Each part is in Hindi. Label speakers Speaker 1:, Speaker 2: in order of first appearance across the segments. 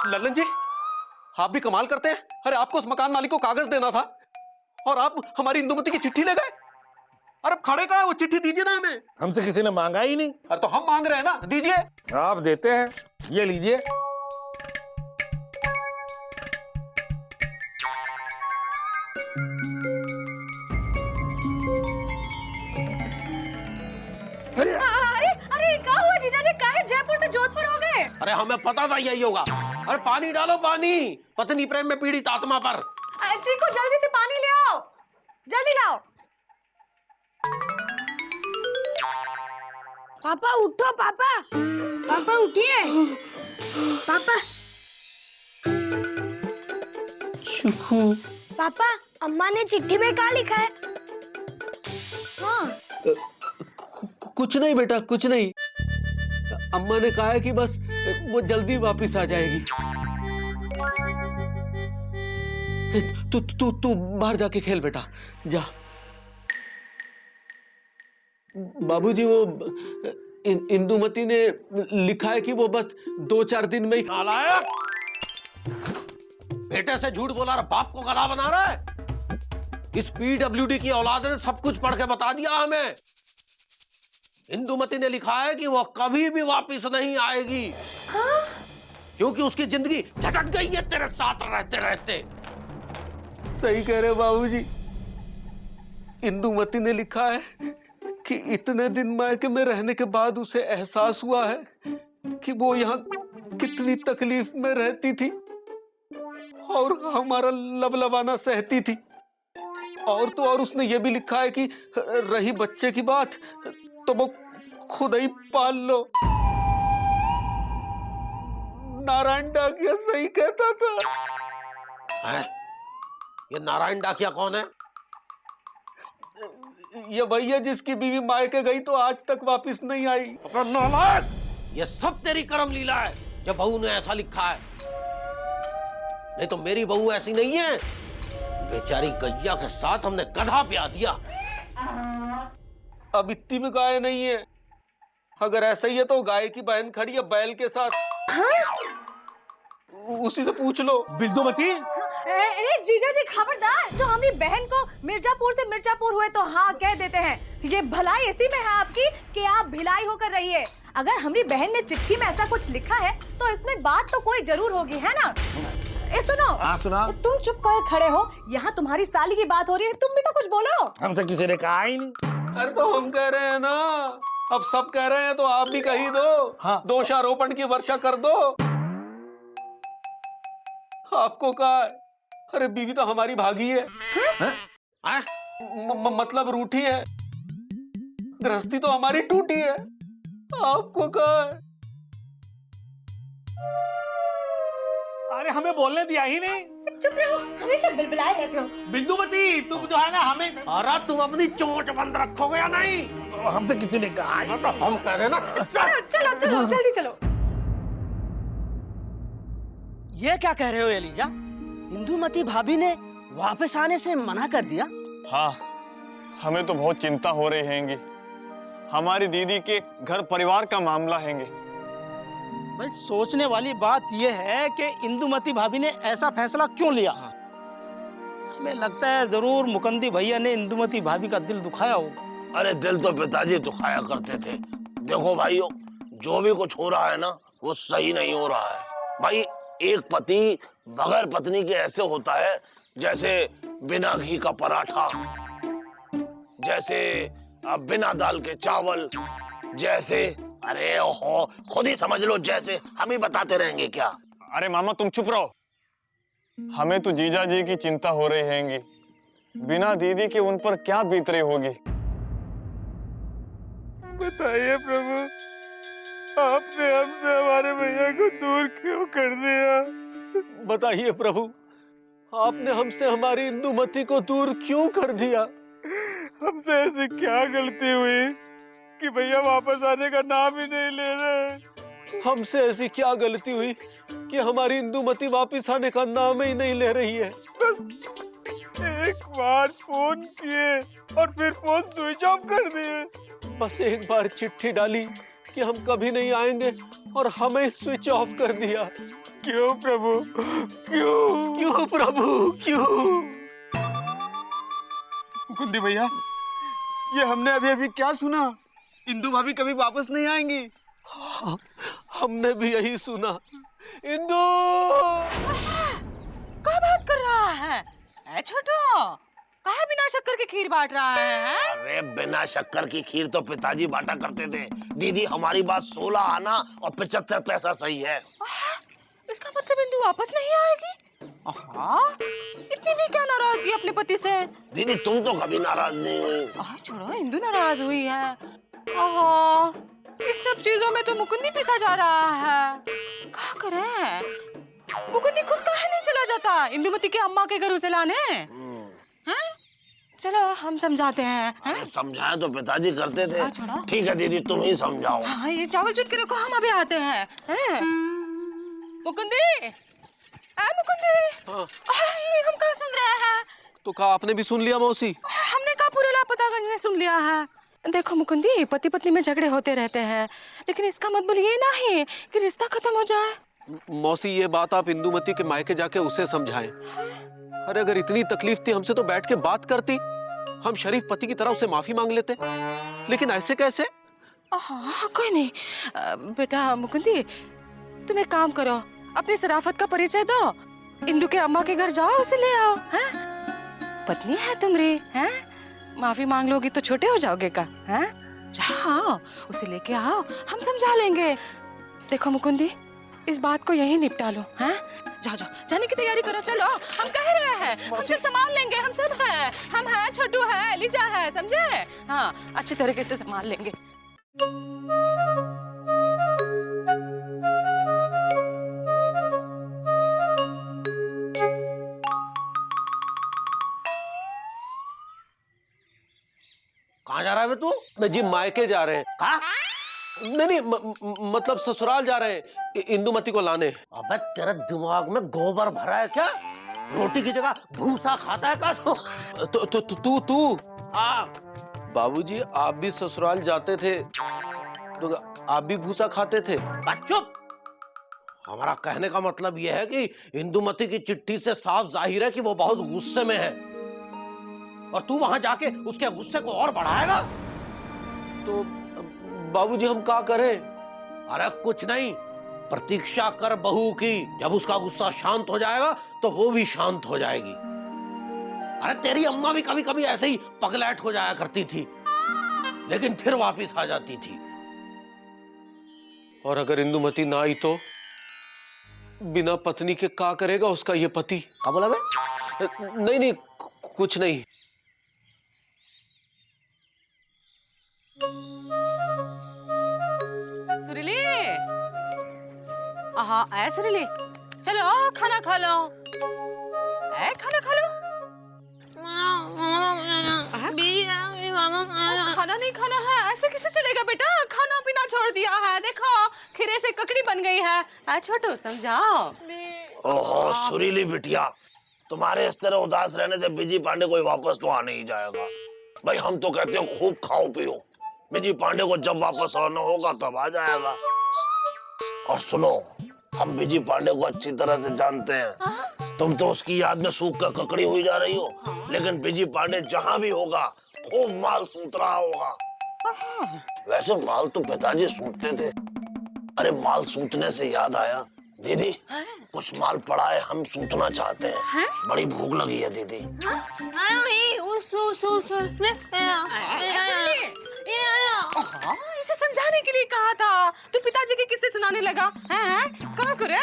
Speaker 1: लल्लन जी, आप भी कमाल करते हैं। अरे आपको उस मकान मालिक को कागज देना था और आप हमारी इंदुमती की चिट्ठी ले गए। अरे अब खड़े कहाँ है, वो चिट्ठी दीजिए ना हमें।
Speaker 2: हमसे किसी ने मांगा ही नहीं।
Speaker 1: अरे तो हम मांग रहे हैं ना, दीजिए।
Speaker 2: आप देते हैं, ये लीजिए।
Speaker 3: अरे अरे क्या हुआ जीजा जी, काहे जयपुर से जोधपुर हो गए?
Speaker 4: अरे हमें पता था यही होगा। अरे पानी डालो, पानी। पत्नी प्रेम में पीड़ित आत्मा पर।
Speaker 3: जी को जल्दी से पानी ले आओ, जल्दी लाओ।
Speaker 5: पापा उठो, पापा पापा उठिए। पापा
Speaker 1: चुकू,
Speaker 5: पापा, अम्मा ने चिट्ठी में क्या लिखा है?
Speaker 3: हाँ
Speaker 1: कुछ नहीं बेटा, कुछ नहीं। अम्मा ने कहा है कि बस वो जल्दी वापस आ जाएगी। तू तू तू बाहर जाके खेल बेटा, जा। बाबूजी, वो इंदुमती ने लिखा है कि वो बस 2-4 दिन में ही।
Speaker 4: नालायक! बेटे से झूठ बोला रहा, बाप को गला बना रहा है। इस पीडब्ल्यूडी की औलाद ने सब कुछ पढ़ के बता दिया हमें। इंदुमती ने लिखा है कि वो कभी भी वापस नहीं आएगी।
Speaker 3: हाँ?
Speaker 4: क्योंकि उसकी जिंदगी झटक गई है तेरे साथ रहते रहते।
Speaker 1: सही कह रहे बाबूजी। इंदुमती ने लिखा है कि इतने दिन मायके में रहने के बाद उसे एहसास हुआ है कि वो यहाँ कितनी तकलीफ में रहती थी और हमारा लबलबाना सहती थी। और तो और उसने ये भी लिखा है कि रही बच्चे की बात तो वो खुद ही पाल लो। नारायण डाकिया सही कहता था।
Speaker 4: है? ये नारायण डाकिया कौन है?
Speaker 1: ये भैया जिसकी बीवी मायके गई तो आज तक वापस नहीं आई।
Speaker 4: नालायक! ये सब तेरी कर्म लीला है। जब बहू ने ऐसा लिखा है, नहीं तो मेरी बहू ऐसी नहीं है। बेचारी गैया के साथ हमने गधा ब्याह दिया।
Speaker 1: अब इतनी भी गाय नहीं है। अगर ऐसा ही है तो गाय की बहन खड़ी है बैल के साथ।
Speaker 3: हाँ?
Speaker 1: उसी से पूछ लो।
Speaker 2: बिंदुमती,
Speaker 3: जीजा जी खबरदार, जो हमारी बहन को मिर्जापुर से मिर्जापुर हुए तो हाँ कह देते हैं। ये भलाई इसी में है आपकी कि आप भिलाई होकर रहिए। अगर हमारी बहन ने चिट्ठी में ऐसा कुछ लिखा है तो इसमें बात तो कोई जरूर होगी, है ना? सुनो।
Speaker 2: हाँ सुना।
Speaker 3: तुम चुप कर खड़े हो, यहाँ तुम्हारी साली की बात हो रही है, तुम भी तो कुछ बोलो।
Speaker 2: हमसे किसी ने कहा ही नहीं।
Speaker 1: अरे तो हम कह रहे हैं ना, अब सब कह रहे हैं तो आप भी कही दो।
Speaker 2: हाँ।
Speaker 1: दोषारोपण की वर्षा कर दो। आपको कहा है? अरे बीवी तो हमारी भागी है।
Speaker 4: है?
Speaker 1: मतलब रूठी है। गृहस्थी तो हमारी टूटी है। आपको कहा है?
Speaker 2: अरे हमें बोलने दिया ही नहीं।
Speaker 3: चुप रहो, हमेशा बिलबिलाए रहते हो।
Speaker 2: बिंदुमती, तुम जो है ना हमें।
Speaker 4: अरे तुम अपनी चोंच बंद रखोगे या नहीं?
Speaker 2: हमसे किसी ने कहा ही
Speaker 4: तो हम कह रहे ना।
Speaker 3: चलो चलो चलो जल्दी चलो।
Speaker 6: ये क्या कह रहे हो एलिजा? इंदुमती भाभी ने वापस आने से मना कर दिया?
Speaker 7: हाँ, हमें तो बहुत चिंता हो रही हैंगी। हमारी दीदी के घर परिवार का मामला हैंगे।
Speaker 6: भाई सोचने वाली बात यह है कि इंदुमती भाभी ने ऐसा फैसला क्यों लिया। हमें लगता है जरूर मुकंदी भैया ने इंदुमती भाभी का दिल दुखाया होगा।
Speaker 4: अरे दिल तो पिताजी दुखाया करते थे। देखो भाइयों, जो भी कुछ हो रहा है ना वो सही नहीं हो रहा है। भाई एक पति बगैर पत्नी के ऐसे होता है जैसे बिना घी का पराठा, जैसे बिना दाल के चावल, जैसे अरे हो खुद ही समझ लो, जैसे हम ही बताते रहेंगे क्या?
Speaker 7: अरे मामा तुम चुप रहो। हमें तो जीजा जी की चिंता हो रही हैंगी। बिना दीदी के उन पर क्या बीत रही होगी।
Speaker 8: बताइए प्रभु, आपने हमसे हमारे भैया को दूर क्यों कर दिया?
Speaker 1: बताइए प्रभु, आपने हमसे हमारी इंदुमती को दूर क्यों कर दिया?
Speaker 8: हमसे ऐसी क्या गलती हुई कि भैया वापस आने का नाम ही नहीं ले रहे?
Speaker 1: हमसे ऐसी क्या गलती हुई कि हमारी इंदुमती वापस आने का नाम ही नहीं ले रही है?
Speaker 8: एक बार फोन किए और फिर फोन स्विच ऑफ कर दिए।
Speaker 1: बस एक बार चिट्ठी डाली कि हम कभी नहीं आएंगे और हमें स्विच ऑफ कर दिया।
Speaker 8: क्यों प्रभु, क्यों?
Speaker 1: क्यों प्रभु, क्यों?
Speaker 8: मुकुंदी भैया, ये हमने अभी अभी क्या सुना? इंदु भाभी कभी वापस नहीं आएंगी।
Speaker 1: हमने भी यही सुना। इंदु!
Speaker 3: क्या बात कर रहा है? ए छोटू, कहाँ बिना शक्कर की खीर बांट रहा है?
Speaker 4: अरे बिना शक्कर की खीर तो पिताजी बांटा करते थे। दीदी हमारी बात 16 आना और 75 पैसा सही है।
Speaker 3: इसका मतलब इंदु वापस नहीं आएगी? इतनी भी क्या नाराजगी अपने पति से?
Speaker 4: दीदी तुम तो कभी नाराज नहीं हुई।
Speaker 3: छोड़ो, इंदु नाराज हुई है। इस सब चीजों में तो मुकुंदी पिसा जा रहा है। क्या करें? मुकुंदी खुद काहे नहीं चला जाता इंदुमती के अम्मा के घर उसे लाने? चलो हम समझाते हैं।
Speaker 4: अरे समझाए तो पिताजी करते थे।
Speaker 3: छोड़ो।
Speaker 4: ठीक है दीदी तुम ही समझाओ।
Speaker 3: हाँ, ये चावल चुन के रखो, हम अभी आते हैं। मुकुंदी, मुकुंदी, ये हम कहाँ सुन रहे हैं?
Speaker 1: तो कहा आपने भी सुन लिया मौसी?
Speaker 3: हमने कहा पूरे लापतागंज ने सुन लिया है। देखो मुकुंदी, पति पत्नी में झगड़े होते रहते हैं, लेकिन इसका मतलब ये नहीं कि रिश्ता खत्म हो जाए।
Speaker 1: मौसी ये बात आप इंदुमती के मायके जाके उसे समझाएं। अरे अगर इतनी तकलीफ थी हमसे तो बैठ के बात करती, हम शरीफ पति की तरह उसे माफी मांग लेते, लेकिन ऐसे कैसे?
Speaker 3: कोई नहीं बेटा। मुकुंदी तुम एक काम करो, अपनी शराफत का परिचय दो, इंदु के अम्मा के घर जाओ, उसे ले आओ। पत्नी है तुम्हारी, माफी मांग लोगी तो छोटे हो जाओगे का? जाओ उसे लेके आओ, हम समझा लेंगे। देखो मुकुंदी, इस बात को यही निपटा लो। जाओ जाओ, जाने की तैयारी करो। चलो, हम कह रहे हैं, हम सब संभाल लेंगे, हम सब हैं, हम हैं, छोटू है, लीजा है, समझे? हाँ, अच्छे तरीके से संभाल लेंगे।
Speaker 4: कहाँ जा रहा है बे तू?
Speaker 1: मैं जी मायके जा रहे हैं।
Speaker 4: कहाँ?
Speaker 1: नहीं, मतलब ससुराल जा रहे हैं इंदुमती को लाने।
Speaker 4: अबे तेरे दिमाग में गोबर भरा है क्या? रोटी की जगह भूसा खाता है का
Speaker 1: तू बाबूजी, आप भी ससुराल जाते थे तो आप भी भूसा खाते थे?
Speaker 4: चुप! हमारा कहने का मतलब यह है कि इंदुमती की चिट्ठी से साफ जाहिर है कि वो बहुत गुस्से में है, और तू वहां जाके उसके गुस्से को और बढ़ाएगा।
Speaker 1: तो बाबूजी हम क्या करें?
Speaker 4: अरे कुछ नहीं, प्रतीक्षा कर बहू की। जब उसका गुस्सा शांत हो जाएगा तो वो भी शांत हो जाएगी। अरे तेरी अम्मा भी कभी कभी ऐसे ही पगलैट हो जाया करती थी, लेकिन फिर वापस आ जाती थी।
Speaker 1: और अगर इंदुमती ना आई तो बिना पत्नी के क्या करेगा उसका ये पति?
Speaker 4: क्या बोला बे?
Speaker 1: नहीं, कुछ नहीं।
Speaker 3: सुरीली, सुरीली, चलो खाना खा लो। खाना खा लो। खाना नहीं खाना है? ऐसे कैसे चलेगा बेटा? खाना पीना छोड़ दिया है, देखो खीरे से ककड़ी बन गई है। छोटू समझाओ।
Speaker 4: ओहो सुरीली बिटिया, तुम्हारे इस तरह उदास रहने से बिजी पांडे कोई वापस तो आ नहीं जाएगा। भाई हम तो कहते हैं खूब खाओ पियो, बिजी पांडे को जब वापस आना होगा तब आ जाएगा। और सुनो, हम बिजी पांडे को अच्छी तरह से जानते हैं। तुम तो उसकी याद में सूख कर ककड़ी हुई जा रही हो, लेकिन बिजी पांडे जहाँ भी होगा खूब माल सूत रहा होगा। वैसे माल तो पिताजी सूतते थे। अरे माल सूतने से याद आया, दीदी कुछ माल पड़ा है, हम सूतना चाहते हैं। बड़ी भूख लगी है दीदी।
Speaker 3: इसे समझाने के लिए कहा था, तू पिताजी के किस्से सुनाने लगा। क्या करे?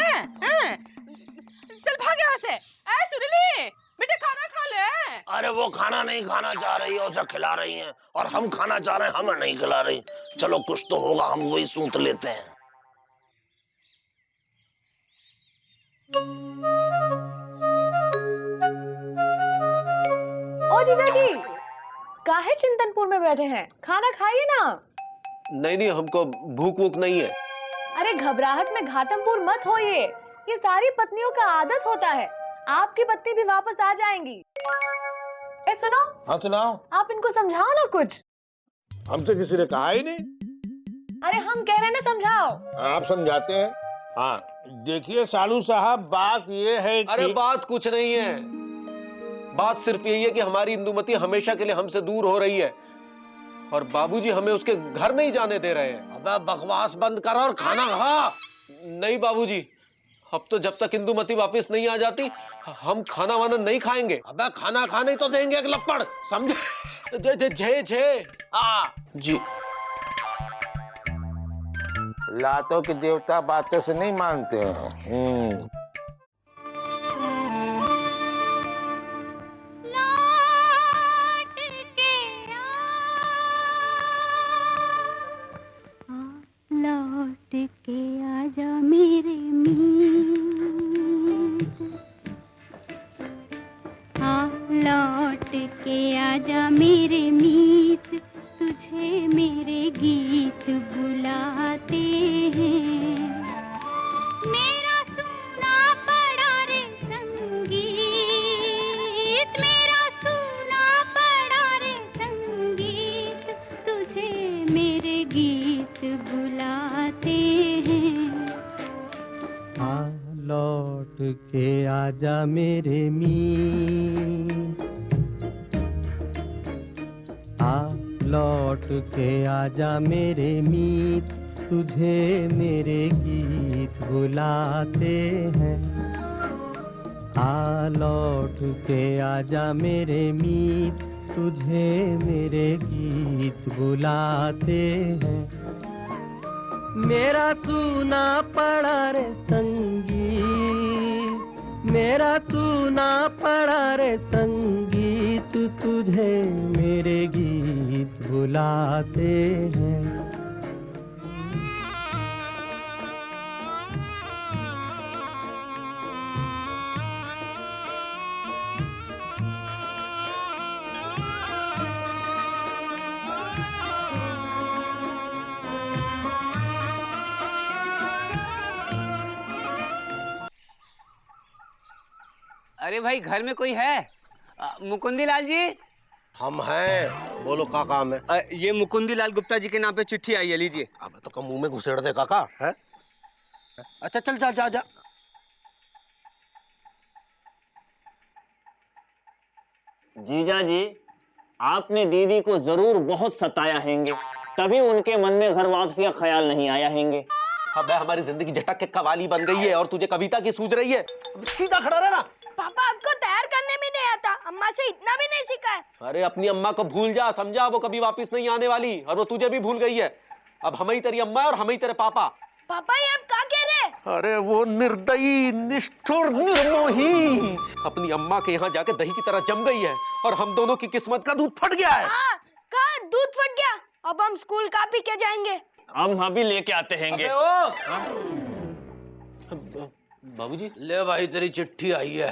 Speaker 3: चल भाग यहाँ से। सुरीली बेटा, खाना खा ले।
Speaker 4: अरे वो खाना नहीं खाना चाह रही है, उसे खिला रही हैं, और हम खाना चाह रहे हैं, हमें नहीं खिला रही। चलो कुछ तो होगा, हम वही सूत लेते हैं।
Speaker 3: ओ जीजा जी, काहे चिंतनपुर में बैठे हैं? खाना खाइए ना।
Speaker 1: नहीं, हमको भूख वूख नहीं है।
Speaker 3: अरे घबराहट में घाटमपुर मत होइए, ये सारी पत्नियों का आदत होता है। आपकी पत्नी भी वापस आ जाएंगी। सुनो।
Speaker 8: हाँ सुनाओ।
Speaker 3: आप इनको समझाओ ना कुछ।
Speaker 8: हमसे किसी ने कहा ही नहीं।
Speaker 3: अरे हम कह रहे हैं ना, समझाओ।
Speaker 8: आप समझाते हैं,
Speaker 4: हाँ
Speaker 2: देखिए सालू साहब, बात ये है
Speaker 1: अरे
Speaker 2: कि
Speaker 1: बात कुछ नहीं है, बात सिर्फ यही है कि हमारी इंदुमती हमेशा के लिए हमसे दूर हो रही है और बाबूजी हमें उसके घर नहीं जाने दे रहे हैं।
Speaker 4: अबे बकवास बंद कर और खाना खा।
Speaker 1: नहीं बाबूजी, अब तो जब तक इंदुमती वापस नहीं आ जाती हम खाना वाना नहीं खाएंगे।
Speaker 4: अबे खाना खा नहीं तो देंगे एक लपड़, समझे?
Speaker 1: जे
Speaker 4: हाँ
Speaker 1: जी।
Speaker 9: लातों के देवता बातों से नहीं मानते हैं।
Speaker 10: लौट के आजा मेरे मीत, हाँ लौट के आजा मेरे मीत, तुझे मेरे गीत बुलाते हैं। मेरा सुना पड़ा रे संगीत, मेरा सुना पड़ा रे संगीत, तुझे मेरे गीत बुलाते हैं।
Speaker 11: आ लौट के आजा मेरे मीत, आ लौट के आजा मेरे मीत, तुझे मेरे गीत बुलाते हैं। आ लौट के आजा मेरे मीत, तुझे मेरे गीत बुलाते हैं। मेरा सूना पड़ा रे संगीत, मेरा सूना पड़ा रे संगीत, तुझे मेरे गीत बुलाते हैं।
Speaker 12: अरे भाई घर में कोई है? मुकुंदी लाल जी।
Speaker 4: हम हैं, बोलो का काम है?
Speaker 12: ये मुकुंदी लाल गुप्ता जी के नाम पे चिट्ठी आई है, लीजिए।
Speaker 4: अब तो मुंह में घुसेड़ दे काका है। अच्छा चल जा जा जा।
Speaker 13: जीजा जी, आपने दीदी को जरूर बहुत सताया हैंगे, तभी उनके मन में घर वापसी का ख्याल नहीं आया हैंगे।
Speaker 1: अब हमारी जिंदगी झटक के कवाली बन गई है और तुझे कविता की सूझ रही है। सीधा खड़ा रहना।
Speaker 5: पापा आपको तैयार करने में नहीं आता, अम्मा से इतना भी नहीं सीखा है।
Speaker 1: अरे अपनी अम्मा को भूल जा, समझा? वो कभी वापस नहीं आने वाली और वो तुझे भी भूल गई है। अब हम ही तेरी अम्मा और हम ही तेरे पापा।
Speaker 5: पापा ये आप क्या कह रहे?
Speaker 1: अरे वो निर्दयी, निष्ठुर, निर्मोही अपनी अम्मा के यहाँ जाके दही की तरह जम गई है और हम दोनों की किस्मत का दूध फट गया है।
Speaker 5: हाँ, कहा दूध फट गया। अब हम स्कूल का पी के जाएंगे।
Speaker 7: हम अभी लेके आते हैंगे।
Speaker 1: बाबूजी
Speaker 4: ले भाई तेरी चिट्ठी आई है।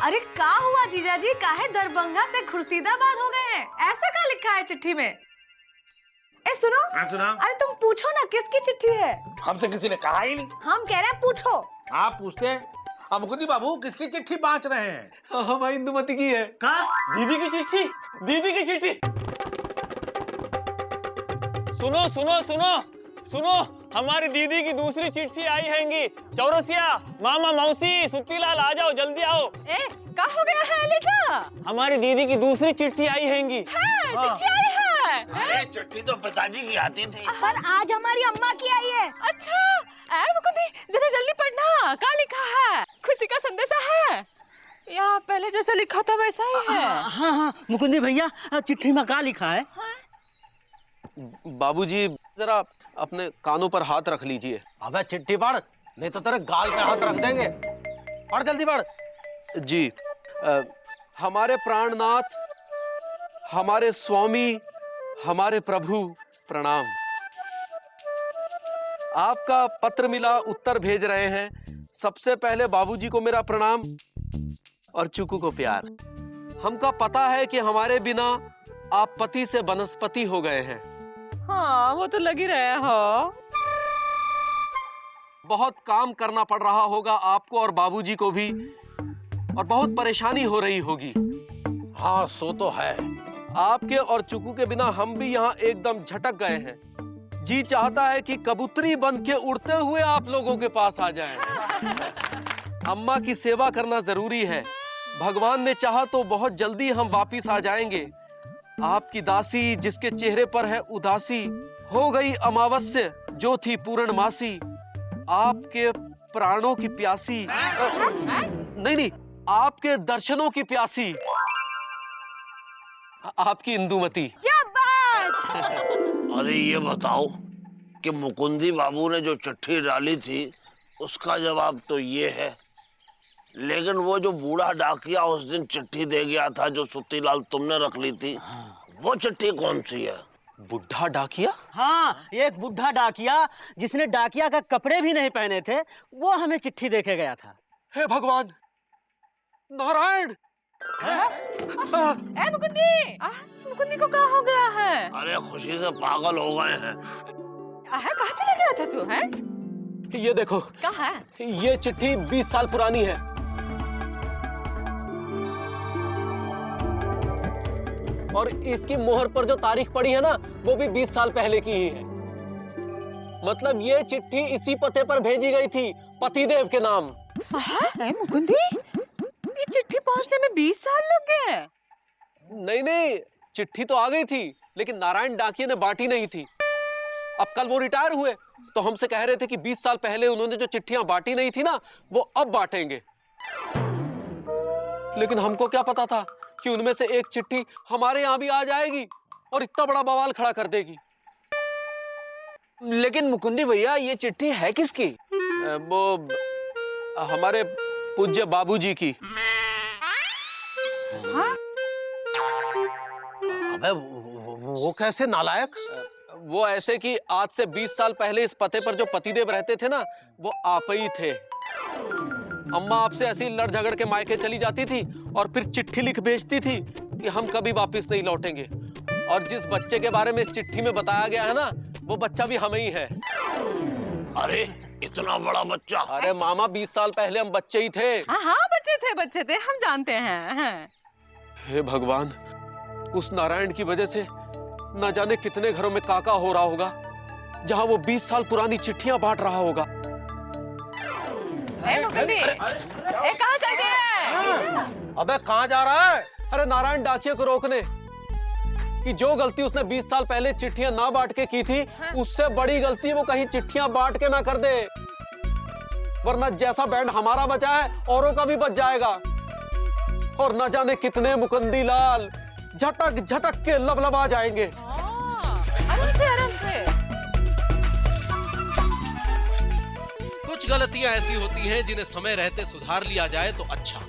Speaker 3: अरे क्या हुआ जीजा जी, काहे दरभंगा से खुर्शीदाबाद हो गए हैं? ऐसा क्या लिखा है चिट्ठी में? ए सुनो,
Speaker 2: सुना।
Speaker 3: अरे तुम पूछो ना किसकी चिट्ठी है?
Speaker 2: हमसे किसी ने कहा ही नहीं।
Speaker 3: हम कह रहे हैं पूछो।
Speaker 2: आप पूछते हैं। अब मुकुंदी बाबू किसकी चिट्ठी बांच रहे हैं?
Speaker 1: हमारी इंदुमती की है।
Speaker 7: कहा? दीदी की चिट्ठी, दीदी की चिट्ठी। सुनो सुनो सुनो सुनो, हमारी दीदी की दूसरी चिट्ठी आई हैंगी। चौरसिया, मामा, मौसी, सुत्तीलाल आ जाओ, जल्दी आओ।
Speaker 3: ए, क्या हो गया है लेजा?
Speaker 7: हमारी दीदी की दूसरी चिट्ठी आई हैंगी।
Speaker 3: चिट्ठी आई है।
Speaker 4: अरे चिट्ठी तो पिताजी की आती थी,
Speaker 5: पर आज हमारी अम्मा की आई है।
Speaker 3: अच्छा, ए मुकुंदी जरा जल्दी पढ़ना, क्या लिखा है? खुशी का संदेशा है या पहले जैसा लिखा था वैसा ही है?
Speaker 6: हाँ हाँ मुकुंदी भैया, चिट्ठी में क्या लिखा है?
Speaker 1: बाबूजी जरा अपने कानों पर हाथ रख लीजिए।
Speaker 4: अबे चिट्ठी पढ़, नहीं तो तेरे गाल पे हाथ रख देंगे। पढ़ जल्दी पढ़।
Speaker 1: जी, हमारे प्राणनाथ, हमारे स्वामी, हमारे प्रभु, प्रणाम। आपका पत्र मिला, उत्तर भेज रहे हैं। सबसे पहले बाबूजी को मेरा प्रणाम और चूकू को प्यार। हमका पता है कि हमारे बिना आप पति से वनस्पति हो गए हैं।
Speaker 3: हाँ, वो तो लग ही रहा है। हाँ,
Speaker 1: बहुत काम करना पड़ रहा होगा आपको और बाबूजी को भी, और बहुत परेशानी हो रही होगी।
Speaker 14: हाँ सो तो है। आपके और चुकू के बिना हम भी यहाँ एकदम झटक गए हैं। जी चाहता है कि कबूतरी बन के उड़ते हुए आप लोगों के पास आ जाएं। अम्मा की सेवा करना जरूरी है। भगवान ने चाहा तो बहुत जल्दी हम वापिस आ जाएंगे। आपकी दासी जिसके चेहरे पर है उदासी, हो गई अमावस्या जो थी पूर्णमासी। आपके प्राणों की प्यासी, नहीं, आपके दर्शनों की प्यासी, आपकी इंदुमती।
Speaker 5: क्या बात।
Speaker 4: अरे ये बताओ कि मुकुंदी बाबू ने जो चिट्ठी डाली थी उसका जवाब तो ये है, लेकिन वो जो बूढ़ा डाकिया उस दिन चिट्ठी दे गया था जो सुत्तीलाल तुमने रख ली थी, वो चिट्ठी कौन सी है?
Speaker 14: बुढ़ा डाकिया?
Speaker 15: हाँ, एक बुढ़ा डाकिया जिसने डाकिया का कपड़े भी नहीं पहने थे, वो हमें चिट्ठी देके गया था।
Speaker 14: हे भगवान, नारायण!
Speaker 3: मुकुंदी, मुकुंदी को क्या हो गया है?
Speaker 4: अरे खुशी से पागल हो गए हैं।
Speaker 3: कहाँ चला गया था तू? है
Speaker 14: ये देखो,
Speaker 3: कहाँ है?
Speaker 14: ये चिट्ठी 20 साल पुरानी है। और इसकी मोहर पर जो तारीख पड़ी है ना, वो भी 20 साल पहले की ही है। मतलब ये चिट्ठी इसी पते पर भेजी गई थी, पतिदेव के नाम।
Speaker 3: मुकुंदी, ये चिट्ठी पहुंचने में 20 साल लग गए?
Speaker 14: नहीं, चिट्ठी तो आ गई थी, लेकिन नारायण डाकिया ने बांटी नहीं थी। अब कल वो रिटायर हुए तो हमसे कह रहे थे कि 20 साल पहले उन्होंने जो चिट्ठियां बांटी नहीं थी ना, वो अब बांटेंगे। लेकिन हमको क्या पता था कि उनमें से एक चिट्ठी हमारे यहाँ भी आ जाएगी और इतना बड़ा बवाल खड़ा कर देगी।
Speaker 12: लेकिन मुकुंदी भैया, ये चिट्ठी है किसकी?
Speaker 14: वो हमारे पूज्य बाबूजी की।
Speaker 3: हाँ?
Speaker 14: अबे वो कैसे नालायक? वो ऐसे कि आज से 20 साल पहले इस पते पर जो पतिदेव रहते थे ना, वो आप ही थे। अम्मा आपसे ऐसी लड़ झगड़ के मायके चली जाती थी और फिर चिट्ठी लिख भेजती थी कि हम कभी वापस नहीं लौटेंगे। और जिस बच्चे के बारे में इस चिट्ठी में बताया गया है ना, वो बच्चा भी हम ही है।
Speaker 4: अरे इतना बड़ा बच्चा?
Speaker 14: अरे मामा, 20 साल पहले हम बच्चे ही थे।
Speaker 3: हाँ, बच्चे थे, हम जानते हैं।
Speaker 14: हे भगवान, उस नारायण की वजह से न जाने कितने घरों में काका हो रहा होगा, जहां वो 20 साल पुरानी चिट्ठियां बांट रहा होगा।
Speaker 3: मुकुंदी, कहाँ चल गया है?
Speaker 14: अबे कहाँ जा रहा है? अरे नारायण डाकिया को रोकने, कि जो गलती उसने 20 साल पहले चिट्ठियां ना बांट के की थी, उससे बड़ी गलती वो कहीं चिट्ठियां बांट के ना कर दे, वरना जैसा बैंड हमारा बचा है औरों का भी बच जाएगा। और न जाने कितने मुकुंदी लाल झटक झटक के लबलबा जाएंगे।
Speaker 3: आराम से।
Speaker 16: कुछ गलतियां ऐसी होती हैं जिन्हें समय रहते सुधार लिया जाए तो अच्छा,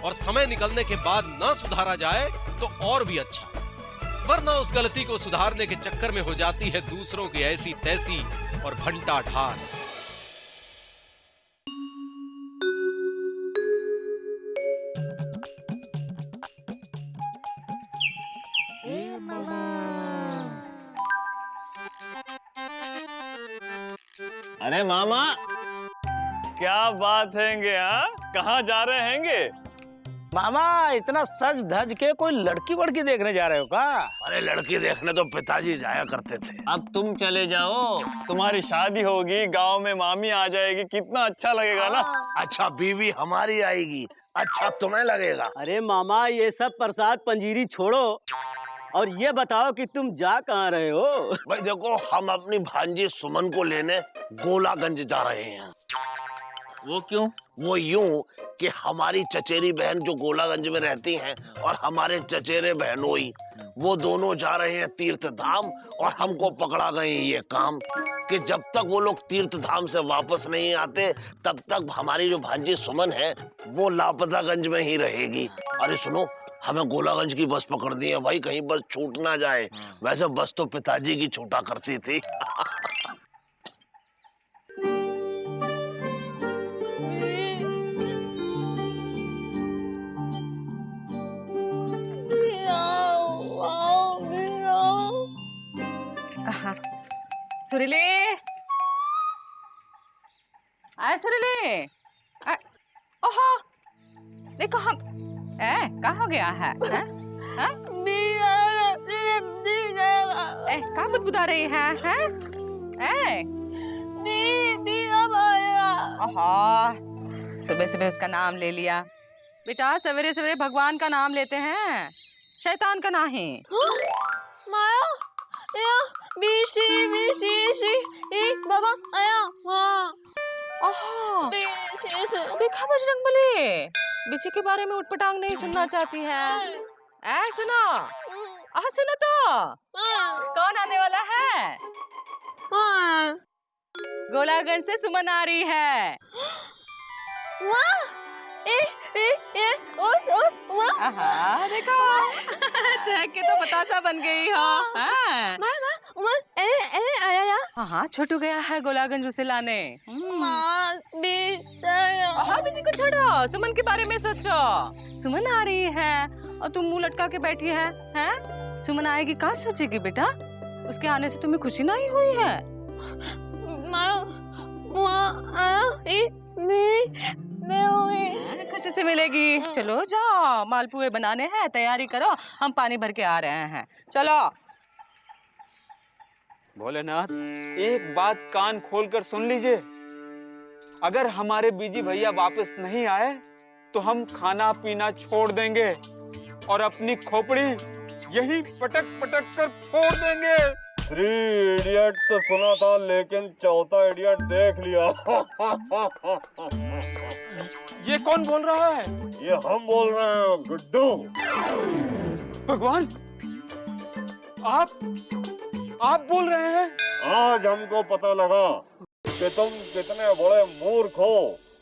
Speaker 16: और समय निकलने के बाद ना सुधारा जाए तो और भी अच्छा, वरना उस गलती को सुधारने के चक्कर में हो जाती है दूसरों की ऐसी तैसी और भंटा ढाल।
Speaker 7: अरे मामा, क्या बात हैंगे? हाँ, कहाँ जा रहे हैंगे?
Speaker 6: मामा, इतना सज धज के कोई लड़की वड़की देखने जा रहे हो का?
Speaker 4: अरे लड़की देखने तो पिताजी जाया करते थे।
Speaker 7: अब तुम चले जाओ, तुम्हारी शादी होगी, गांव में मामी आ जाएगी, कितना अच्छा लगेगा ना।
Speaker 4: अच्छा, बीवी हमारी आएगी, अच्छा तुम्हें लगेगा।
Speaker 15: अरे मामा, ये सब प्रसाद पंजीरी छोड़ो और ये बताओ कि तुम जा कहाँ रहे हो?
Speaker 4: भाई देखो, हम अपनी भांजी सुमन को लेने गोलागंज जा रहे हैं।
Speaker 7: वो क्यों?
Speaker 4: वो यूं कि हमारी चचेरी बहन जो गोलागंज में रहती हैं और हमारे चचेरे बहनोई, वो दोनों जा रहे हैं तीर्थ धाम, और हमको पकड़ा गए ये काम कि जब तक वो लोग तीर्थ धाम से वापस नहीं आते, तब तक हमारी जो भांजी सुमन है वो लापतागंज में ही रहेगी। अरे सुनो, हमें गोलागंज की बस पकड़नी है भाई, कहीं बस छूट ना जाए। वैसे बस तो पिताजी की छूटा करती थी।
Speaker 3: सुरीले, सुरीले, ओहो, देखो हम, कहाँ हो गया है?
Speaker 17: का बुदबुदा रही है? सुबह सुबह उसका नाम ले लिया। बेटा सवेरे सवेरे भगवान का नाम लेते हैं, शैतान का नहीं।
Speaker 5: माया या बाबा आया। हाँ
Speaker 17: देखा बजरंगबली, बिची के बारे में उठपटांग नहीं सुनना चाहती है। सुनो, सुनो तो कौन आने वाला है? गोलागंज से सुमन आ रही है। देखो चहक के तो बतासा बन गई हो। हाँ छोटू गया है गोलागंज उसे लाने। बीजी को छोड़ो, सुमन के बारे में सोचो। सुमन आ रही है और तुम मुंह लटका के बैठी है? सुमन आएगी कहाँ सोचेगी बेटा? उसके आने से तुम्हें खुशी नहीं हुई है? खुशी से मिलेगी। चलो जाओ, मालपुए बनाने हैं, तैयारी करो, हम पानी भर के आ रहे हैं। चलो।
Speaker 7: भोलेनाथ, एक बात कान खोलकर सुन लीजिए। अगर हमारे बीजी भैया वापस नहीं आए तो हम खाना पीना छोड़ देंगे और अपनी खोपड़ी यही पटक पटक कर फोड़ देंगे।
Speaker 8: 3 इडियट तो सुना था, लेकिन चौथा इडियट देख लिया।
Speaker 7: ये कौन बोल रहा है?
Speaker 8: ये हम बोल रहे हैं गुड्डू।
Speaker 7: भगवान, आप बोल रहे हैं?
Speaker 8: आज हमको पता लगा कि तुम कितने बड़े मूर्ख हो।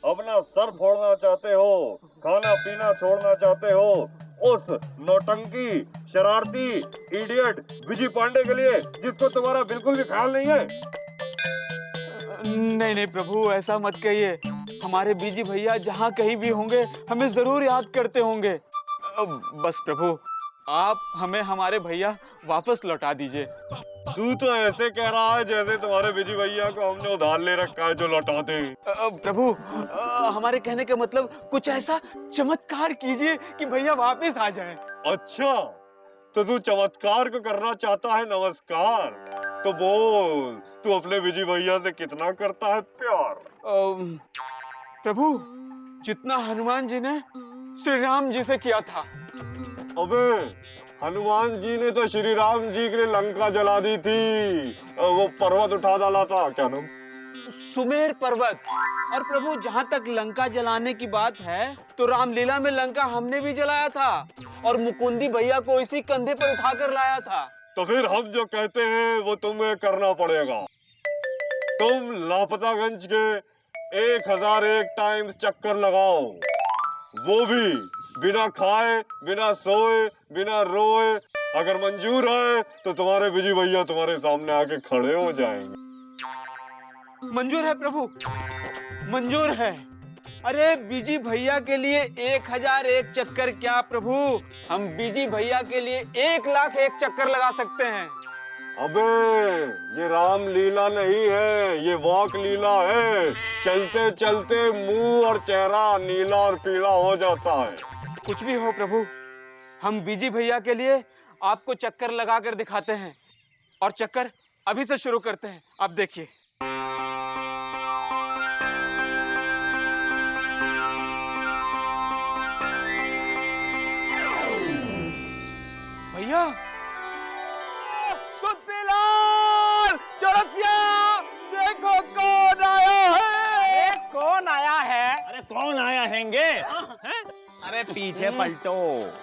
Speaker 8: अपना सर फोड़ना चाहते हो, खाना पीना छोड़ना चाहते हो उस नौटंकी शरारती इडियट विजय पांडे के लिए, जिसको तुम्हारा बिल्कुल भी ख्याल नहीं है।
Speaker 7: नहीं प्रभु, ऐसा मत कहिए। हमारे बीजी भैया जहाँ कहीं भी होंगे हमें जरूर याद करते होंगे। बस प्रभु, आप हमें हमारे भैया वापस लौटा दीजिए।
Speaker 8: तू तो ऐसे कह रहा है जैसे तुम्हारे विजय भैया को हमने उधार ले रखा है जो लौटा दे।
Speaker 7: प्रभु, हमारे कहने का मतलब कुछ ऐसा चमत्कार कीजिए कि भैया वापस आ जाएं।
Speaker 8: अच्छा, तो तू चमत्कार को करना चाहता है। नमस्कार, तो बोल, तू अपने विजय भैया से कितना करता है प्यार?
Speaker 7: प्रभु, जितना हनुमान जी ने श्री राम जी से किया था।
Speaker 8: अबे, हनुमान जी ने तो श्री राम जी के लिए लंका जला दी थी, वो पर्वत उठा डाला था, क्या नाम?
Speaker 7: सुमेर पर्वत। और प्रभु, जहाँ तक लंका जलाने की बात है तो रामलीला में लंका हमने भी जलाया था और मुकुंदी भैया को इसी कंधे पर उठाकर लाया था।
Speaker 8: तो फिर हम जो कहते हैं वो तुम्हें करना पड़ेगा। तुम लापतागंज के 1001 टाइम्स चक्कर लगाओ, वो भी बिना खाए, बिना सोए, बिना रोए। अगर मंजूर है तो तुम्हारे विजय भैया तुम्हारे सामने आके खड़े हो जाएंगे।
Speaker 7: मंजूर है प्रभु, मंजूर है। अरे बीजी भैया के लिए 1001 चक्कर क्या प्रभु, हम बीजी भैया के लिए 1,00,001 चक्कर लगा सकते हैं।
Speaker 8: अबे, ये रामलीला नहीं है, ये वाक लीला है। चलते चलते मुंह और चेहरा नीला और पीला हो जाता है।
Speaker 7: कुछ भी हो प्रभु, हम बीजी भैया के लिए आपको चक्कर लगाकर दिखाते हैं और चक्कर अभी से शुरू करते हैं। आप देखिए। भैया,
Speaker 2: सुत्तीलाल, चौरसिया, देखो कौन आया है।
Speaker 6: कौन आया है?
Speaker 13: अरे कौन आया हैंगे?
Speaker 2: अरे पीछे पलटो।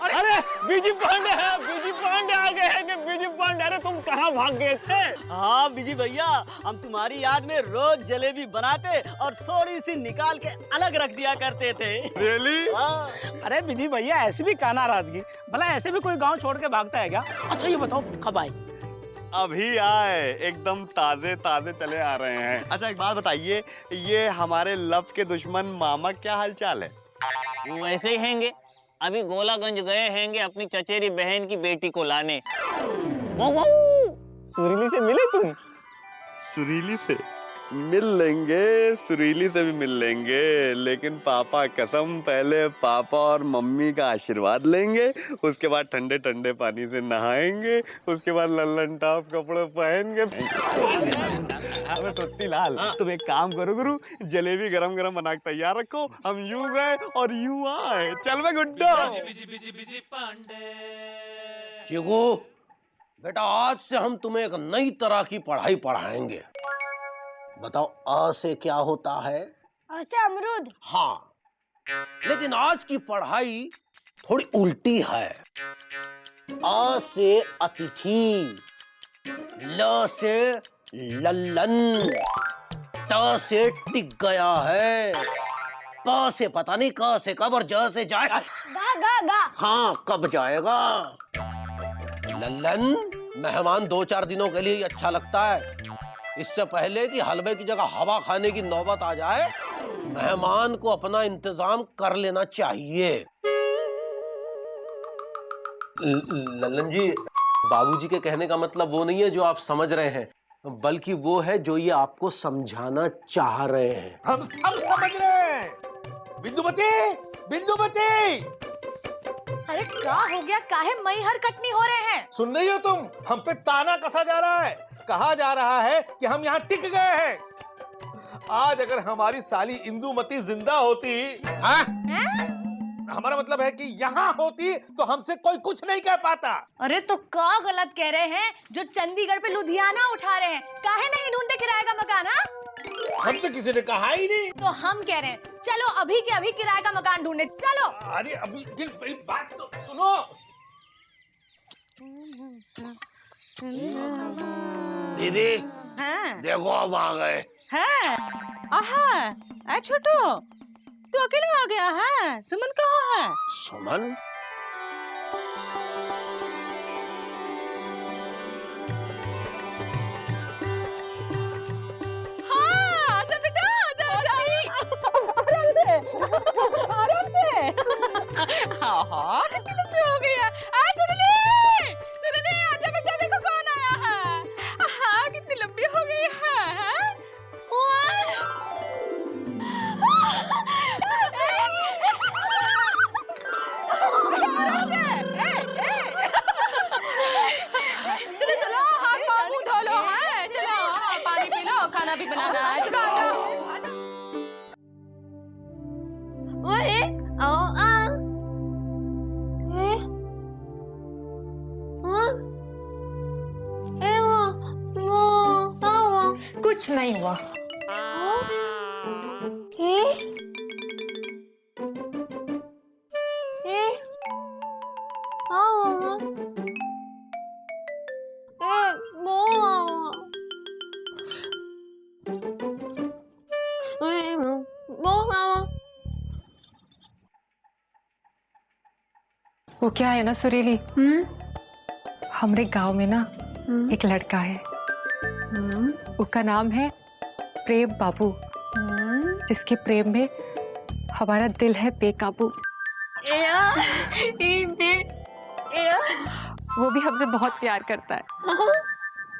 Speaker 13: अरे बीजी पांडे है, बीजी पांडे आ गए हैं। बीजी पांडे, अरे तुम कहाँ भाग गए थे?
Speaker 15: हाँ बीजी भैया, हम तुम्हारी याद में रोज जलेबी बनाते और थोड़ी सी निकाल के अलग रख दिया करते थे।
Speaker 8: रियली?
Speaker 6: अरे बीजी भैया, ऐसी भी क्या नाराजगी? भला ऐसे भी कोई गांव छोड़ के भागता है क्या? अच्छा ये बताओ, कब आए?
Speaker 2: अभी आए, एकदम ताजे ताजे चले आ रहे हैं। अच्छा एक बात बताइए, ये हमारे लब के दुश्मन मामा क्या हालचाल है?
Speaker 13: वो ऐसे ही हैंगे, अभी गोलागंज गए हैंगे अपनी चचेरी बहन की बेटी को लाने। सुरीली से मिले तुम?
Speaker 2: सुरीली से? मिल लेंगे, सुरीली से भी मिल लेंगे, लेकिन पापा कसम पहले पापा और मम्मी का आशीर्वाद लेंगे, उसके बाद ठंडे ठंडे पानी से नहाएंगे, उसके बाद लल्लन टॉप कपड़े पहनेंगे। अबे सत्ती लाल, तुम एक काम करो गुरु, जलेबी गरम गरम बना के तैयार रखो, हम यूं गए और यूं आए। चल बे गुड्डो।
Speaker 4: चिकू बेटा, आज से हम तुम्हें एक नई तरह की पढ़ाई पढ़ाएंगे। बताओ अ से क्या होता है?
Speaker 5: अ से अमरूद।
Speaker 4: हाँ, लेकिन आज की पढ़ाई थोड़ी उल्टी है। अ से अतिथि, ल से लल्लन, त से टिक गया है, क से पता नहीं क से कब और ज से जाए।
Speaker 5: गा गा गा।
Speaker 4: हाँ, कब जाएगा? लल्लन, मेहमान 2-4 दिनों के लिए ही अच्छा लगता है। इससे पहले कि हलवे की जगह हवा खाने की नौबत आ जाए, मेहमान को अपना इंतजाम कर लेना चाहिए।
Speaker 14: लल्लन जी, बाबूजी के कहने का मतलब वो नहीं है जो आप समझ रहे हैं, बल्कि वो है जो ये आपको समझाना चाह रहे हैं।
Speaker 9: हम सब समझ रहे हैं। बिंदुमती, बिंदुमती,
Speaker 3: अरे क्या हो गया? काहे मई हर कटनी हो रहे हैं?
Speaker 9: सुन रही हो तुम? हम पे ताना कसा जा रहा है, कहा जा रहा है कि हम यहाँ टिक गए हैं। आज अगर हमारी साली इंदुमती जिंदा होती, हमारा मतलब है कि यहाँ होती, तो हमसे कोई कुछ नहीं कह पाता।
Speaker 3: अरे तो क्या गलत कह रहे हैं जो चंडीगढ़ पे लुधियाना उठा रहे हैं? काहे नहीं ढूंढते किराए का मकान?
Speaker 9: हमसे किसी ने कहा ही नहीं।
Speaker 3: तो हम कह रहे हैं, चलो अभी के अभी किराए का मकान ढूंढे, चलो।
Speaker 9: अरे अभी बात तो सुनो।
Speaker 4: दीदी,
Speaker 17: हाँ।
Speaker 4: देखो अब आ गए।
Speaker 17: आहा, छोटू, तू अकेले आ गया है? सुमन कहाँ है?
Speaker 4: सुमन?
Speaker 17: हाँ, आजा बेटा, आजा, आराम से। हाँ, कितनी लंबी हो गई है। सुनने, आजा बेटा, देखो कौन आया है। हाँ, कितनी लंबी हो गई है। चलो, हाथ पाँव मुंह धो लो। है, चलो, पानी पी लो, खाना भी बनाना है। चलो,
Speaker 3: कुछ नहीं हुआ।
Speaker 18: वो क्या है ना सुरीली, हमारे गांव में ना एक लड़का है, उसका नाम है प्रेम बाबू, जिसके प्रेम में हमारा दिल है बेकाबू। वो भी हमसे बहुत प्यार करता है,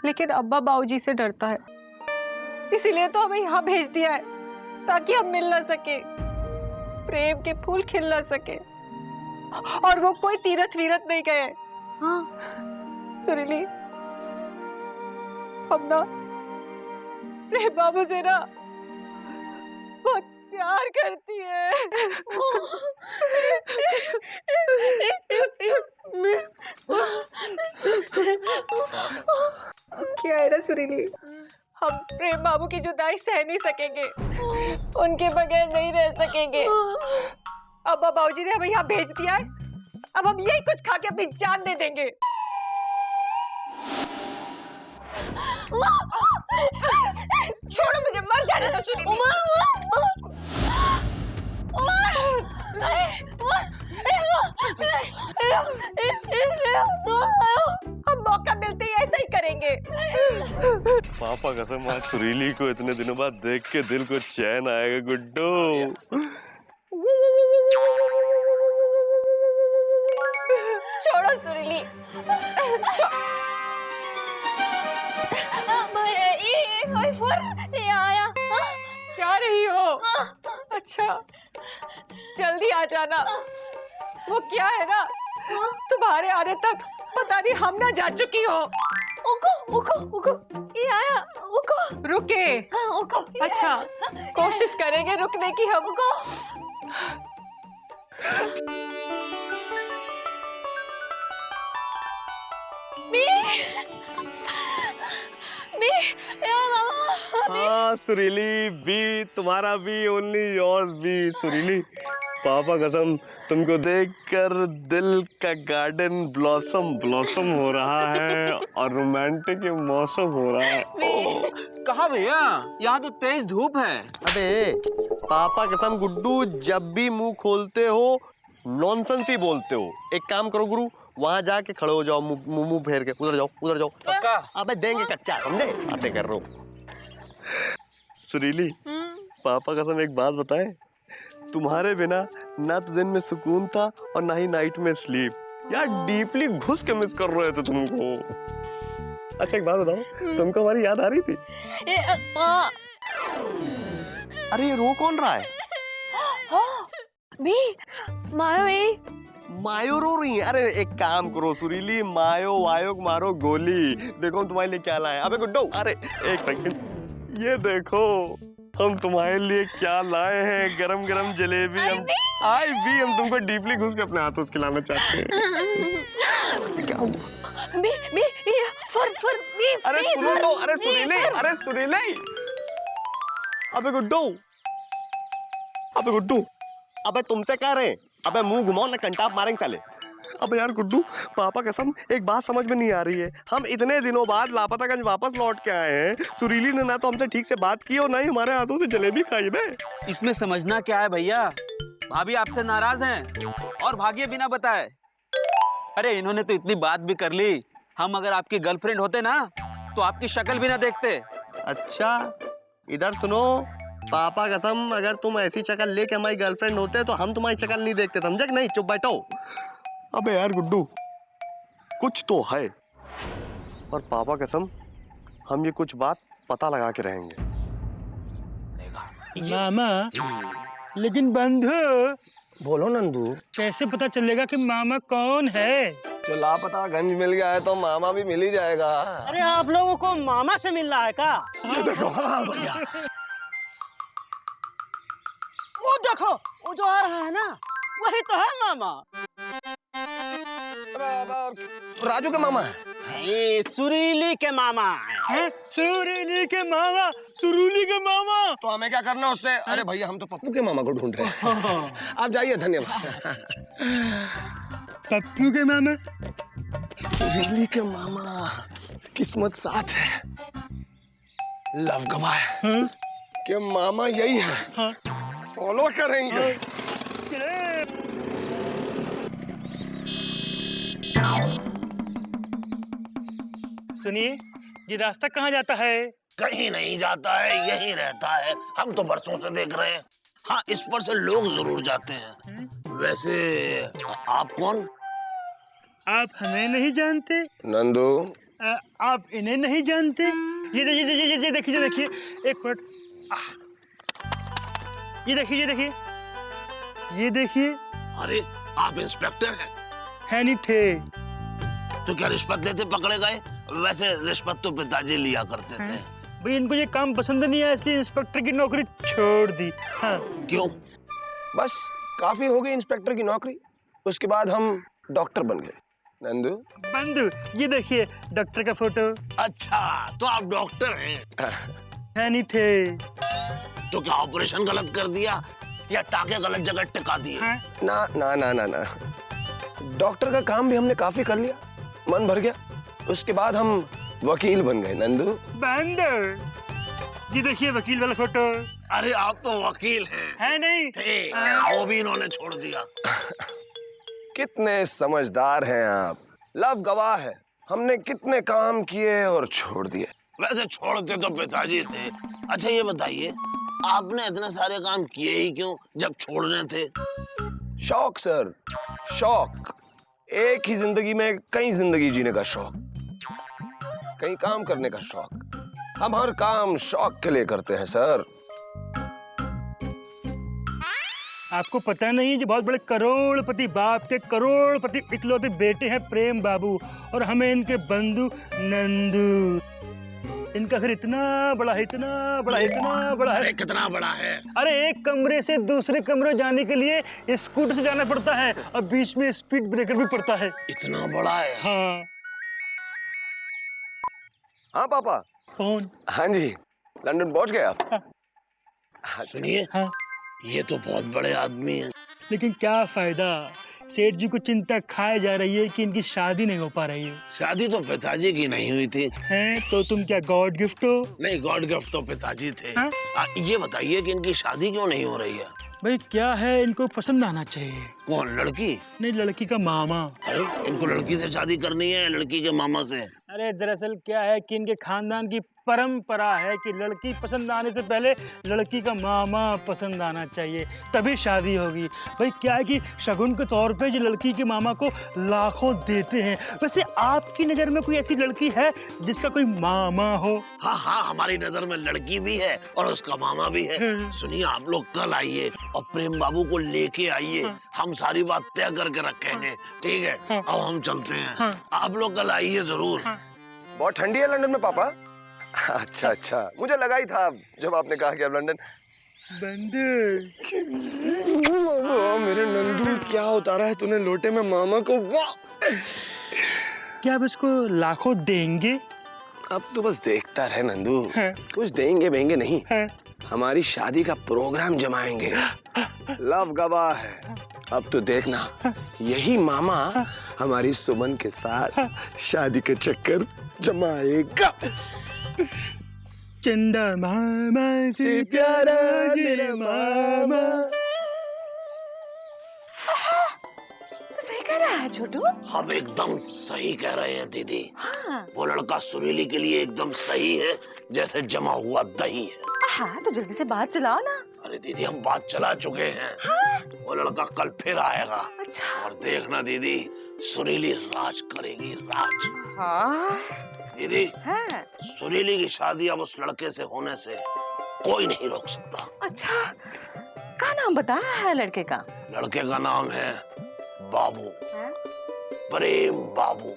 Speaker 18: लेकिन अब्बा बाबूजी से डरता है, इसीलिए तो हमें यहाँ भेज दिया है ताकि हम मिल ना सके, प्रेम के फूल खिल ना सके, और वो कोई तीरथ वीरथ नहीं गए। सुरीली, हम ना प्रेम बाबू से ना बहुत प्यार करती है। क्या है ना सुरीली, हम प्रेम बाबू की जुदाई सह नहीं सकेंगे, उनके बगैर नहीं रह सकेंगे। अब बाबूजी ने हमें यहाँ भेज दिया है, अब हम यही कुछ खा के अपनी जान दे देंगे।
Speaker 17: छोड़ो मुझे, मर जाने दो सुरीली।
Speaker 18: हम मौका मिलते ही ऐसा ही करेंगे।
Speaker 2: पापा कसम, आज सुरीली को इतने दिनों बाद देख के दिल को चैन आएगा गुड्डो।
Speaker 18: छोड़ो सुरीली,
Speaker 5: ओए फुर ये आया।
Speaker 18: जा रही हो? अच्छा, जल्दी आ जाना। वो क्या है ना, तुम्हारे आने तक पता नहीं हम ना जा चुकी हो।
Speaker 5: उको उको उको ये आया। उको
Speaker 18: रुके?
Speaker 5: हाँ उको।
Speaker 18: अच्छा, कोशिश करेंगे रुकने की हम।
Speaker 5: उको
Speaker 2: हाँ सुरीली बी, तुम्हारा भी, ओनली योर्स भी सुरीली। पापा कसम, तुमको देखकर दिल का गार्डन ब्लॉसम ब्लॉसम हो रहा है और रोमांटिक मौसम हो रहा है।
Speaker 7: कहाँ भैया, यहाँ तो तेज धूप है।
Speaker 2: अबे पापा कसम गुड्डू, जब भी मुंह खोलते हो नॉनसेंस ही बोलते हो। एक काम करो गुरु, वहां जाके खड़े हो जाओ, मुंह फेर के उधर जाओ, उधर जाओ।
Speaker 7: पक्का?
Speaker 2: अबे देंगे कच्चा, समझे? बातें कर रहा हूँ। सुरीली, पापा कसम एक बात बताएं, तुम्हारे बिना ना तो दिन में सुकून था और ना ही नाइट में स्लीप। यार डीपली घुस के मिस कर रहे थे तुमको। अच्छा एक बात बताओ, तुमको हमारी याद आ रही थी? अरे ये रो कौन रहा है? मायो रो रही है? अरे एक काम करो सुरीली, मायो वायो मारो गोली। देखो तुम्हारे लिए क्या लाए। अबे गुड्डो, अरे एक सेकंड, ये देखो हम तुम्हारे लिए क्या लाए हैं। गरम गरम जलेबी। हम तुमको डीपली घुस के अपने हाथों से खिलाना चाहते हैं। क्या हुआ? अरे सुनो तो, अरे सुरीली, अरे सुरीली। अबे गुड्डू, अबे गुड्डू, अबे तुमसे कह रहे हैं। अबे मुंह घुमाओ ना, कंटाप मारेंगे साले। अबे यार गुड्डू, पापा कसम एक बात समझ में नहीं आ रही है। हम इतने दिनों बाद लापतागंज वापस लौट के आए हैं, सुरीली ने ना तो हमसे ठीक से बात की और ना ही हमारे हाथों से जलेबी खाई। बे
Speaker 7: इसमें समझना क्या है भैया, भाभी आपसे नाराज हैं और भागिए बिना बताए। अरे इन्होंने तो इतनी बात भी कर ली, हम अगर आपकी गर्लफ्रेंड होते ना तो आपकी शक्ल भी ना देखते।
Speaker 2: अच्छा इधर सुनो, पापा कसम अगर तुम ऐसी शक्ल लेके हमारी गर्लफ्रेंड होते तो हम तुम्हारी शक्ल नहीं देखते, समझे कि नहीं? चुप बैठो। अबे यार गुड्डू, कुछ तो है, और पापा कसम हम ये कुछ बात पता लगा के रहेंगे।
Speaker 6: मामा, लेकिन बंधु,
Speaker 4: बोलो नंदू,
Speaker 6: कैसे पता चलेगा कि मामा कौन है?
Speaker 4: जो लापता गंज मिल गया है तो मामा भी मिल ही जाएगा।
Speaker 15: अरे आप लोगों को मामा से मिल रहा है का?
Speaker 4: ये देखो, हाँ भैया,
Speaker 15: वो देखो, वो जो आ रहा है ना, वही तो है मामा।
Speaker 4: राजू के मामा है।
Speaker 15: ये सुरीली के मामा
Speaker 6: है। सुरीली के मामा? सुरूली के मामा?
Speaker 4: तो हमें क्या करना उससे? अरे भैया हम तो पप्पू के मामा को ढूंढ रहे हैं। आप जाइए, धन्यवाद।
Speaker 6: पप्पू के मामा?
Speaker 4: सुरीली के मामा, किस्मत साथ है, लव गवाह है कि मामा यही है। फॉलो करेंगे।
Speaker 6: सुनिए, ये रास्ता कहाँ जाता है?
Speaker 4: कहीं नहीं जाता है, यही रहता है। हम तो बरसों से देख रहे हैं। हाँ, इस पर से लोग जरूर जाते हैं। वैसे आप कौन?
Speaker 6: आप हमें नहीं जानते?
Speaker 4: नंदू,
Speaker 6: आप इन्हें नहीं जानते? ये देखिए, एक मिनट। ये देखिए।
Speaker 4: अरे आप इंस्पेक्टर हैं?
Speaker 6: है नहीं थे।
Speaker 4: तो क्या रिश्वत लेते पकड़े गए? वैसे रिश्वत तो पिताजी लिया करते थे।
Speaker 6: भाई इनको ये काम पसंद नहीं आया, इसलिए इंस्पेक्टर की नौकरी छोड़ दी। हाँ।
Speaker 4: क्यों?
Speaker 19: बस काफी हो गई इंस्पेक्टर की नौकरी, उसके बाद हम डॉक्टर बन गए। नंदू,
Speaker 6: बंधु, ये देखिए डॉक्टर का फोटो।
Speaker 4: अच्छा, तो आप डॉक्टर हैं?
Speaker 6: है नहीं थे।
Speaker 4: तो क्या ऑपरेशन गलत कर दिया या टाके गलत जगह टिका दिए?
Speaker 19: ना ना ना ना ना, डॉक्टर का काम भी हमने काफी कर लिया, मन भर गया। उसके बाद हम वकील बन गए। नंदू,
Speaker 6: ये देखिए वकील वाला फोटो।
Speaker 4: अरे आप तो वकील हैं।
Speaker 6: है नहीं
Speaker 4: थे, वो भी इन्होंने छोड़ दिया।
Speaker 19: कितने समझदार हैं आप। लव गवाह है, हमने कितने काम किए और छोड़ दिए।
Speaker 4: वैसे छोड़ते तो पिताजी थे। अच्छा ये बताइए, आपने इतने सारे काम किए ही क्यों जब छोड़ने थे?
Speaker 19: शौक सर, शौक। एक ही जिंदगी में कई जिंदगी जीने का शौक, कई काम करने का शौक। हम हर काम शौक के लिए करते हैं सर।
Speaker 20: आपको पता नहीं जो बहुत बड़े करोड़पति बाप के करोड़पति इकलौते बेटे हैं प्रेम बाबू, और हमें इनके बंधु नंदू। इनका घर इतना बड़ा है, इतना बड़ा है, इतना बड़ा है।
Speaker 4: कितना बड़ा है?
Speaker 20: अरे एक कमरे से दूसरे कमरे जाने के लिए स्कूटर से जाना पड़ता है, और बीच में स्पीड ब्रेकर भी पड़ता है।
Speaker 4: इतना बड़ा है?
Speaker 20: हाँ।
Speaker 19: हाँ पापा।
Speaker 20: कौन?
Speaker 19: हाँ जी, लंदन पहुंच गए आप?
Speaker 4: सुनिए,
Speaker 20: हाँ।
Speaker 4: ये तो बहुत बड़े आदमी हैं।
Speaker 20: लेकिन क्या फायदा, सेठ जी को चिंता खाए जा रही है कि इनकी शादी नहीं हो पा रही है।
Speaker 4: शादी तो पिताजी की नहीं हुई थी।
Speaker 20: हैं तो तुम क्या गॉड गिफ्ट हो?
Speaker 4: नहीं, गॉड गिफ्ट तो पिताजी थे। ये बताइए कि इनकी शादी क्यों नहीं हो रही है?
Speaker 20: भाई क्या है, इनको पसंद आना चाहिए।
Speaker 4: कौन, लड़की?
Speaker 20: नहीं, लड़की का मामा।
Speaker 4: अरे इनको लड़की से शादी करनी है, लड़की के मामा से?
Speaker 20: अरे दरअसल क्या है कि इनके खानदान की परंपरा है कि लड़की पसंद आने से पहले लड़की का मामा पसंद आना चाहिए, तभी शादी होगी। भाई क्या है कि शगुन के तौर पे जो लड़की के मामा को लाखों देते हैं। वैसे आपकी नजर में कोई ऐसी लड़की है जिसका कोई मामा हो?
Speaker 4: हाँ हाँ, हमारी नजर में लड़की भी है और उसका मामा भी है। सुनिए, आप लोग कल आइए और प्रेम बाबू को लेके आइए। हम सारी बात तय करके रखेंगे, ठीक है? अब हम चलते हैं। आप लोग कल आइए जरूर।
Speaker 19: बहुत ठंडी है लंदन में पापा? अच्छा अच्छा, मुझे लगा ही था जब आपने कहा कि आप लंदन। मेरे नंदू, क्या उतारा है तूने लोटे में मामा को? वाह!
Speaker 20: क्या आप इसको लाखों देंगे?
Speaker 19: अब तो बस देखता रहे नंदू, कुछ देंगे बेंगे नहीं, हमारी शादी का प्रोग्राम जमाएंगे। लव गवाह है, अब तो देखना यही मामा हमारी सुमन के साथ शादी का चक्कर जमाएगा।
Speaker 20: चंदा मामा से प्यारा तेरा मामा।
Speaker 3: सही कह रहा है छोटू।
Speaker 4: हम एकदम सही कह रहे हैं दीदी।
Speaker 3: हाँ।
Speaker 4: वो लड़का सुरीली के लिए एकदम सही है, जैसे जमा हुआ दही है।
Speaker 3: हाँ, तो जल्दी से बात चलाओ ना।
Speaker 4: अरे दीदी, हम बात चला चुके हैं।
Speaker 3: हाँ?
Speaker 4: वो लड़का कल फिर आएगा।
Speaker 3: अच्छा।
Speaker 4: और देखना दीदी, सुरीली राज करेगी, राज।
Speaker 3: हाँ।
Speaker 4: दीदी,
Speaker 3: हाँ।
Speaker 4: सुरीली की शादी अब उस लड़के से होने से कोई नहीं रोक सकता।
Speaker 3: अच्छा, क्या नाम बताया है लड़के का?
Speaker 4: लड़के का नाम है बाबू, प्रेम बाबू।